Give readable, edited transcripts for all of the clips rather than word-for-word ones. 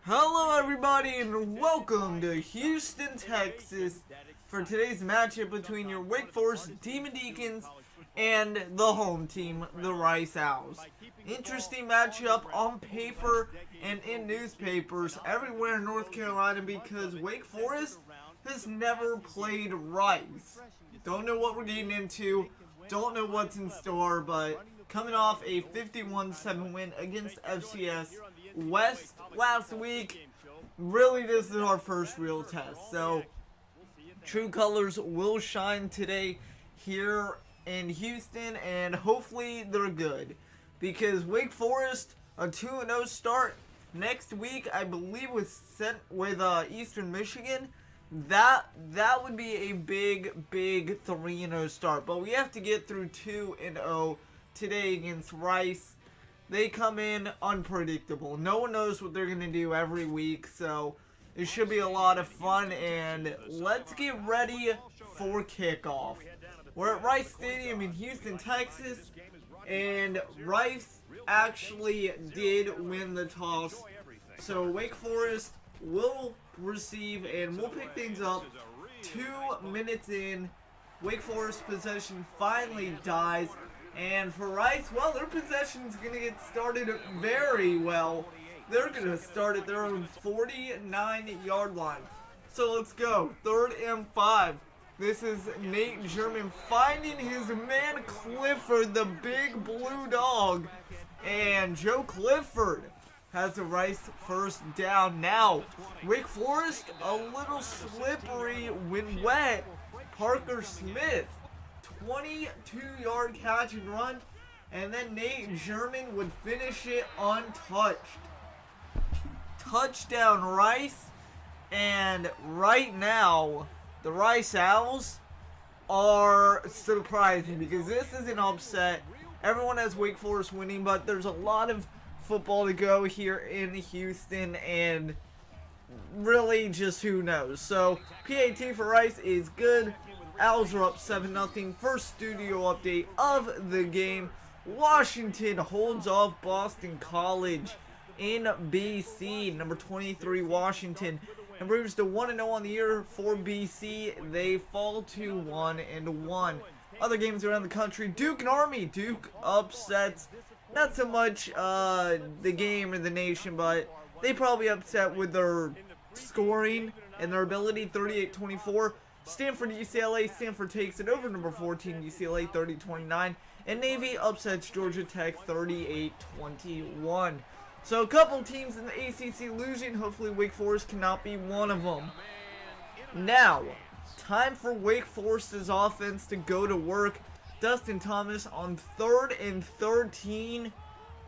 Hello everybody and welcome to Houston, Texas for today's matchup between your Wake Forest Demon Deacons and the home team, the Rice Owls. Interesting matchup on paper and in newspapers everywhere in North Carolina because Wake Forest has never played Rice. Don't know what we're getting into, don't know what's in store, but coming off a 51-7 win against FCS West last week, really this is our first real test. So true colors will shine today here in Houston, and hopefully they're good because Wake Forest, a 2-0 start next week, I believe, with Eastern Michigan. That would be a big 3-0 start, but we have to get through 2-0 today against Rice. They come in unpredictable. No one knows what they're going to do every week, so it should be a lot of fun, and let's get ready for kickoff. We're at Rice Stadium in Houston, Texas, and Rice actually did win the toss. So Wake Forest will receive, and we'll pick things up 2 minutes in. Wake Forest possession finally dies. And for Rice, well, their possession's going to get started very well. They're going to start at their own 49-yard line. So let's go. 3rd and 5. This is Nate German finding his man Clifford, the big blue dog. And Joe Clifford has the Rice first down. Now, Wake Forest a little slippery when wet. Parker Smith, 22-yard catch and run, and then Nate German would finish it untouched. Touchdown Rice, and right now the Rice Owls are surprising because this is an upset. Everyone has Wake Forest winning, but there's a lot of football to go here in Houston, and really just who knows. So PAT for Rice is good. Owls are up 7-0. First studio update of the game. Washington holds off Boston College in BC. Number 23 Washington improves to 1-0 on the year for BC. They fall to 1-1. Other games around the country, Duke and Army. Duke upsets not so much the game or the nation, but they probably upset with their scoring and their ability. 38-24. Stanford UCLA. Stanford takes it over number 14 UCLA 30-29. And Navy upsets Georgia Tech 38-21. So a couple teams in the ACC losing. Hopefully Wake Forest cannot be one of them. Now, time for Wake Forest's offense to go to work. Dustin Thomas on 3rd and 13.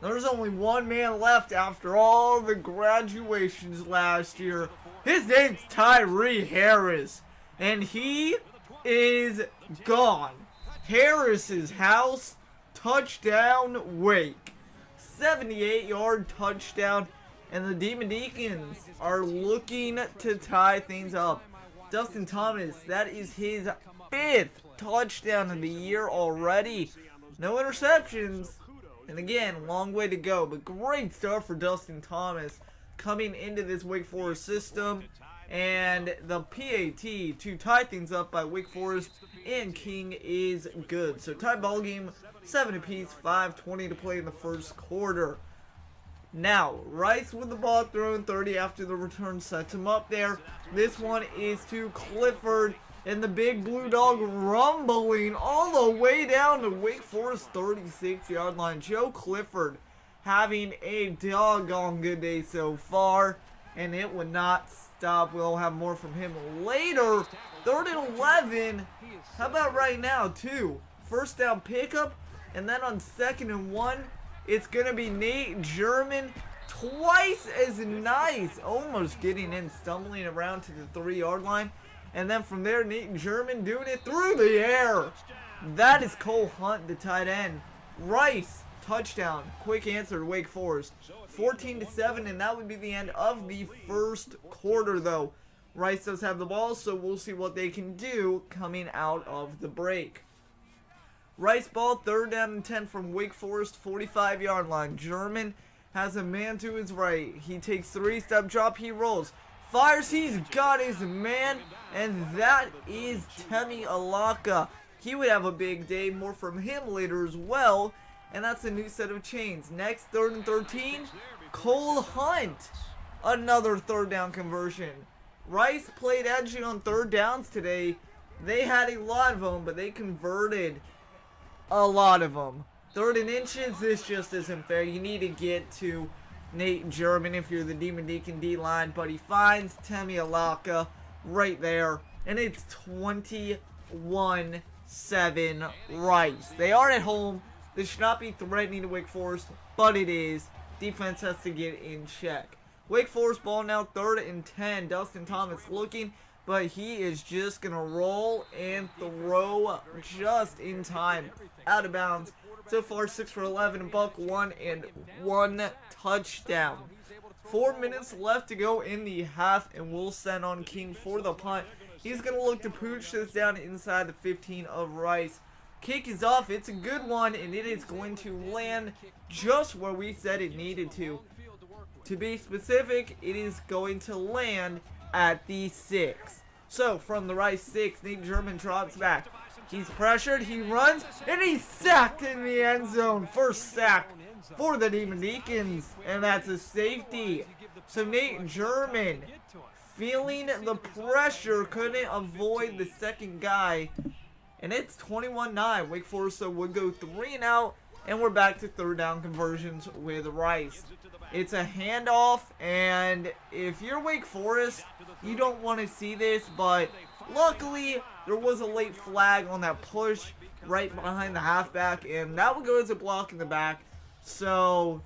There's only one man left after all the graduations last year. His name's Tyree Harris. And he is gone. Harris's house. Touchdown Wake. 78-yard touchdown. And the Demon Deacons are looking to tie things up. Dustin Thomas, that is his 5th touchdown of the year already. No interceptions. And again, long way to go. But great start for Dustin Thomas coming into this Wake Forest system. And the PAT to tie things up by Wake Forest and King is good. So tie ball game, 7 apiece, 5:20 to play in the first quarter. Now, Rice with the ball thrown, 30 after the return sets him up there. This one is to Clifford, and the big blue dog rumbling all the way down to Wake Forest 36-yard line. Joe Clifford having a doggone good day so far, and it would not stop. We'll have more from him later. 3rd and 11. How about right now, too? First down pickup, and then on 2nd and 1, it's going to be Nate German. Twice as nice. Almost getting in, stumbling around to the 3-yard line. And then from there, Nate German doing it through the air. That is Cole Hunt, the tight end. Rice, touchdown. Quick answer to Wake Forest. 14-7, and that would be the end of the first quarter, though. Rice does have the ball, so we'll see what they can do coming out of the break. Rice ball, 3rd down and 10 from Wake Forest, 45-yard line. German has a man to his right. He takes 3-step drop. He rolls. Fires. He's got his man. And that is Temi Alaka. He would have a big day. More from him later as well. And that's a new set of chains. Next, 3rd and 13. Cole Hunt. Another 3rd down conversion. Rice played edgy on 3rd downs today. They had a lot of them, but they converted a lot of them. 3rd and inches, this just isn't fair. You need to get to Nate German if you're the Demon Deacon D-line, but he finds Temi Alaka right there, and it's 21-7 Rice. They are at home. This should not be threatening to Wake Forest, but it is. Defense has to get in check. Wake Forest ball now 3rd and 10. Dustin Thomas looking, but he is just going to roll and throw just in time. Out of bounds. So far, 6 for 11, buck 1 and 1 touchdown. 4 minutes left to go in the half, and we'll send on King for the punt. He's going to look to pooch this down inside the 15 of Rice. Kick is off. It's a good one, and it is going to land just where we said it needed to. To be specific, it is going to land at the 6. So, from the Rice 6, Nate German drops back. He's pressured, he runs, and he's sacked in the end zone. First sack for the Demon Deacons, and that's a safety. So Nate German, feeling the pressure, couldn't avoid the second guy. And it's 21-9. Wake Forest would go 3 and out, and we're back to 3rd down conversions with Rice. It's a handoff, and if you're Wake Forest, you don't want to see this, but luckily there was a late flag on that push right behind the halfback, and that would go as a block in the back. So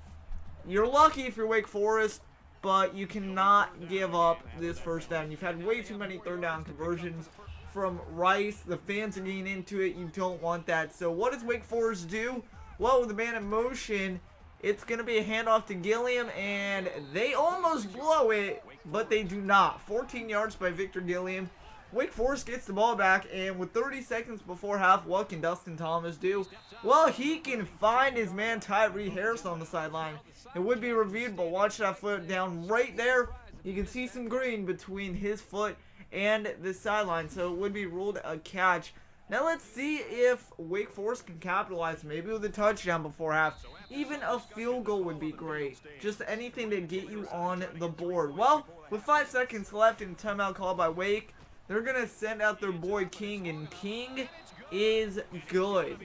you're lucky if you're Wake Forest, but you cannot give up this 1st down. You've had way too many 3rd down conversions from Rice. The fans are getting into it. You don't want that. So what does Wake Forest do? Well, with the man in motion, it's going to be a handoff to Gilliam, and they almost blow it, but they do not. 14 yards by Victor Gilliam. Wake Forest gets the ball back, and with 30 seconds before half, what can Dustin Thomas do? Well, he can find his man Tyree Harris on the sideline. It would be reviewed, but watch that foot down right there. You can see some green between his foot and the sideline, so it would be ruled a catch. Now let's see if Wake Forest can capitalize, maybe with a touchdown before half. Even a field goal would be great. Just anything to get you on the board. Well, with 5 seconds left and timeout called by Wake, they're going to send out their boy King, and King is good.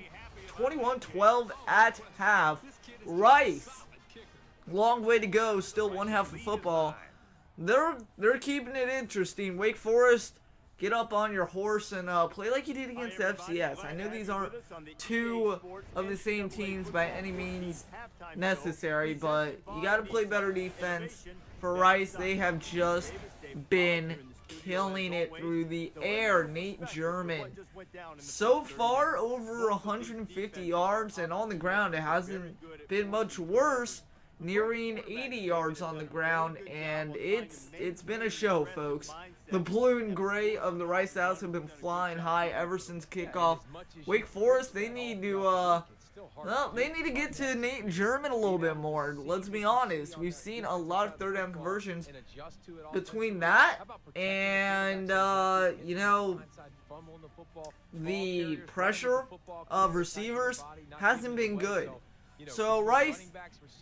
21-12 at half. Rice, long way to go, still 1 half of football. They're keeping it interesting. Wake Forest, get up on your horse and play like you did against FCS. I know these aren't 2 of the same teams by any means necessary, but you got to play better defense. For Rice, they have just been killing it through the air. Nate German, so far over 150 yards, and on the ground it hasn't been much worse, nearing 80 yards on the ground, and it's been a show, folks. The blue and gray of the Rice Owls have been flying high ever since kickoff. Wake Forest, they need to they need to get to Nate German a little bit more. Let's be honest. We've seen a lot of 3rd down conversions. Between that and, you know, the pressure of receivers hasn't been good. So Rice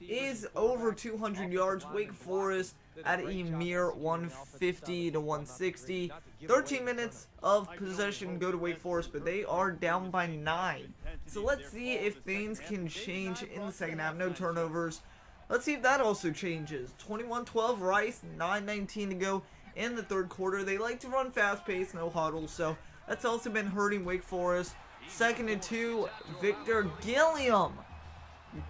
is over 200 yards. Wake Forest at a mere 150 to 160. 13 minutes of possession go to Wake Forest, but they are down by 9. So let's see if things can change in the second half. No turnovers. Let's see if that also changes. 21-12 Rice, 9:19 to go in the 3rd quarter. They like to run fast pace, no huddle, so that's also been hurting Wake Forest. 2nd and 2, Victor Gilliam.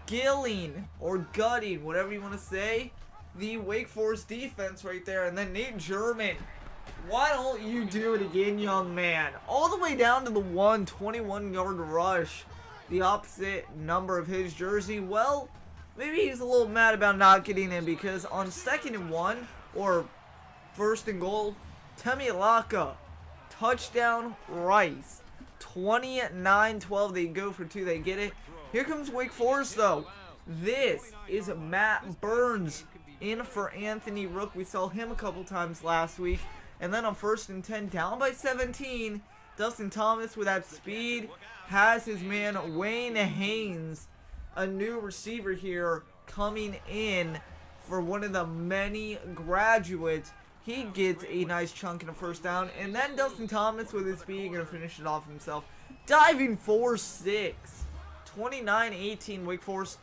Gilling or gutting, whatever you want to say, the Wake Forest defense right there. And then Nate German, why don't you do it again, young man? All the way down to the 21-yard rush, the opposite number of his jersey. Well, maybe he's a little mad about not getting in, because on 2nd and 1 or 1st and goal, Temi Alaka, touchdown Rice. 29-12, they go for 2, they get it. Here comes Wake Forest, though. This is Matt Burns in for Anthony Rook. We saw him a couple times last week. And then on 1st and 10, down by 17, Dustin Thomas with that speed has his man Wayne Haynes, a new receiver here, coming in for one of the many graduates. He gets a nice chunk in a first down. And then Dustin Thomas with his speed going to finish it off himself. Diving 4-6. 29-18 Wake Forest.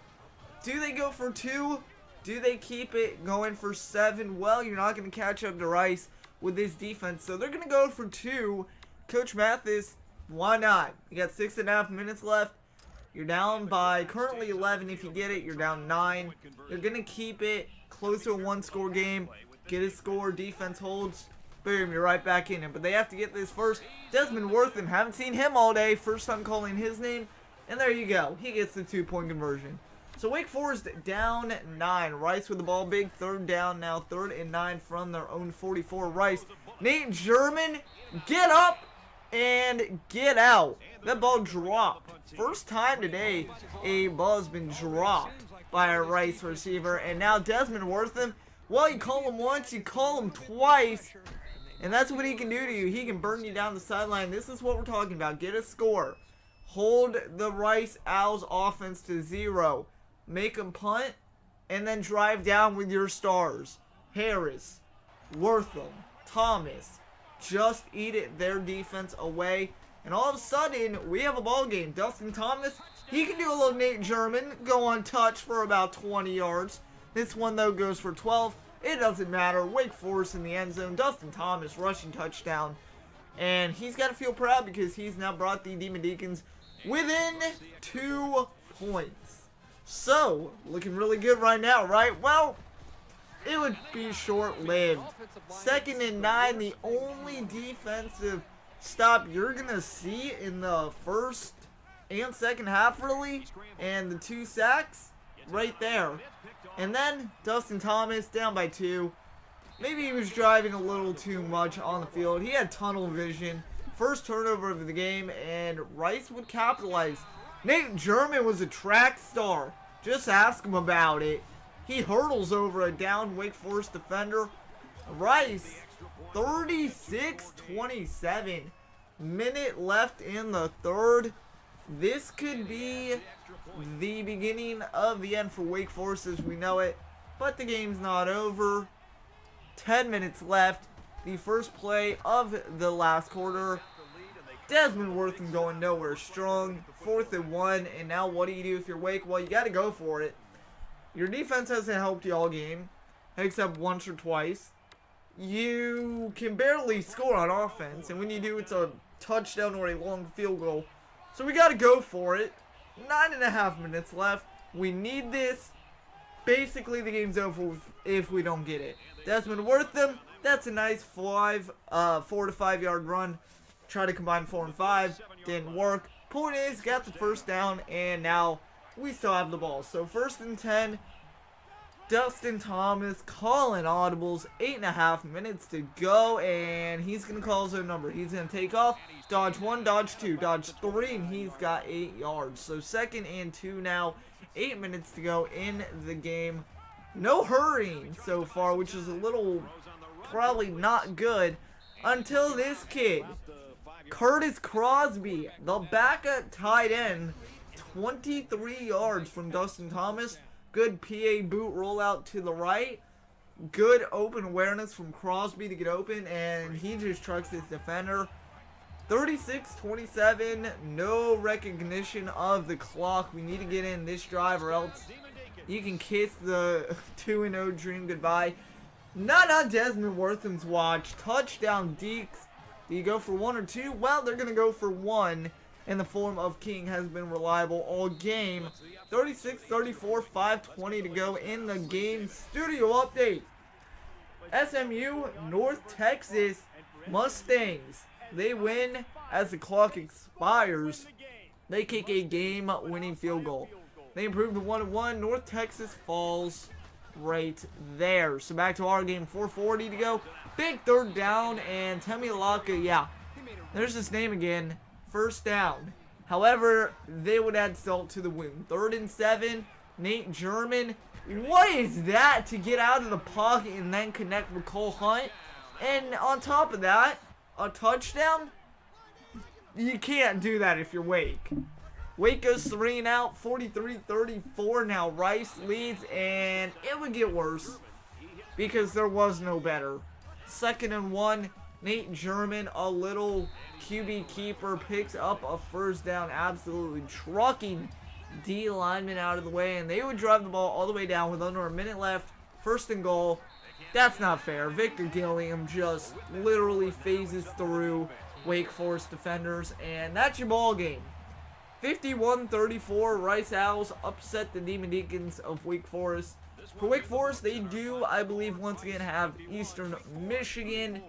Do they go for 2? Do they keep it going for 7? Well, you're not going to catch up to Rice with this defense. So they're going to go for 2. Coach Mathis, why not? You got 6.5 minutes left. You're down by currently 11. If you get it, you're down 9. They're going to keep it close to a 1-score game. Get a score, defense holds, boom, you're right back in it. But they have to get this first. Desmond Wortham, haven't seen him all day. First time calling his name. And there you go. He gets the 2-point conversion. So Wake Forest down 9. Rice with the ball, big 3rd down now. 3rd and 9 from their own 44. Rice, Nate German, get up and get out. That ball dropped. First time today a ball has been dropped by a Rice receiver. And now Desmond Wortham, well, you call him once, you call him twice, and that's what he can do to you. He can burn you down the sideline. This is what we're talking about. Get a score. Hold the Rice Owls offense to 0. Make them punt, and then drive down with your stars. Harris, Wortham, Thomas. Just eat it, their defense away. And all of a sudden, we have a ball game. Dustin Thomas, he can do a little Nate German, go untouched for about 20 yards. This one, though, goes for 12. It doesn't matter. Wake Forest in the end zone. Dustin Thomas rushing touchdown. And he's got to feel proud because he's now brought the Demon Deacons within 2 points. So, looking really good right now, right? Well, it would be short-lived. 2nd and 9, the only defensive stop you're going to see in the first and second half, really. And the 2 sacks right there. And then Dustin Thomas down by 2. Maybe he was driving a little too much on the field. He had tunnel vision. First turnover of the game, and Rice would capitalize. Nate German was a track star. Just ask him about it. He hurdles over a down Wake Forest defender. Rice, 36-27. Minute left in the 3rd. This could be the beginning of the end for Wake Forest as we know it. But the game's not over. 10 minutes left. The first play of the last quarter. Desmond Wortham going nowhere strong. 4th and 1. And now what do you do if you're Wake? Well, you got to go for it. Your defense hasn't helped you all game, except once or twice. You can barely score on offense. And when you do, it's a touchdown or a long field goal. So we got to go for it. 9.5 minutes left. We need this. Basically, the game's over if we don't get it. Desmond Wortham, that's a nice 4 to 5 yard run. Try to combine 4 and 5. Didn't work. Point is, got the first down, and now we still have the ball. So 1st and 10. Dustin Thomas calling audibles. 8.5 minutes to go, and he's going to call his own number. He's going to take off. Dodge 1, dodge 2, dodge 3, and he's got 8 yards. So 2nd and 2 now. 8 minutes to go in the game. No hurrying so far, which is a little probably not good. Until this kid, Curtis Crosby, the backup tight end, 23 yards from Dustin Thomas. Good PA boot rollout to the right. Good open awareness from Crosby to get open, and he just trucks his defender. 36-27, no recognition of the clock. We need to get in this drive or else you can kiss the 2-0 dream goodbye. Not on Desmond Wortham's watch. Touchdown Deeks. Do you go for 1 or 2? Well, they're going to go for 1 in the form of King has been reliable all game. 36-34, 5:20 to go in the game. Studio update. SMU, North Texas Mustangs. They win as the clock expires. They kick a game-winning field goal. They improve to 1-1. North Texas falls right there. So back to our game. 4:40 to go. Big 3rd down, and Temi Alaka, yeah, there's his name again. First down. However, they would add salt to the wound. 3rd and 7. Nate German. What is that to get out of the pocket and then connect with Cole Hunt? And on top of that, a touchdown? You can't do that if you're Wake. Wake goes 3 and out, 43-34. Now Rice leads, and it would get worse because there was no better. 2nd and 1. Nate German, a little QB keeper, picks up a first down, absolutely trucking D lineman out of the way, and they would drive the ball all the way down with under a minute left. 1st and goal. That's not fair. Victor Gilliam just literally phases through Wake Forest defenders, and that's your ball game. 51-34, Rice Owls upset the Demon Deacons of Wake Forest. For Wake Forest, they do, I believe, once again have Eastern Michigan,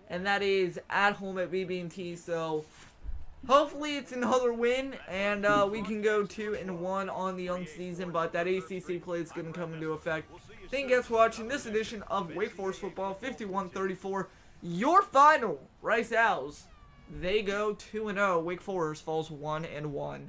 and that is at home at BB&T, so hopefully it's another win, and we can go 2-1 on the young season, but that ACC play is going to come into effect. Thank you guys for watching this edition of Wake Forest Football, 51-34. Your final, Rice Owls. They go 2-0. Wake Forest falls 1-1.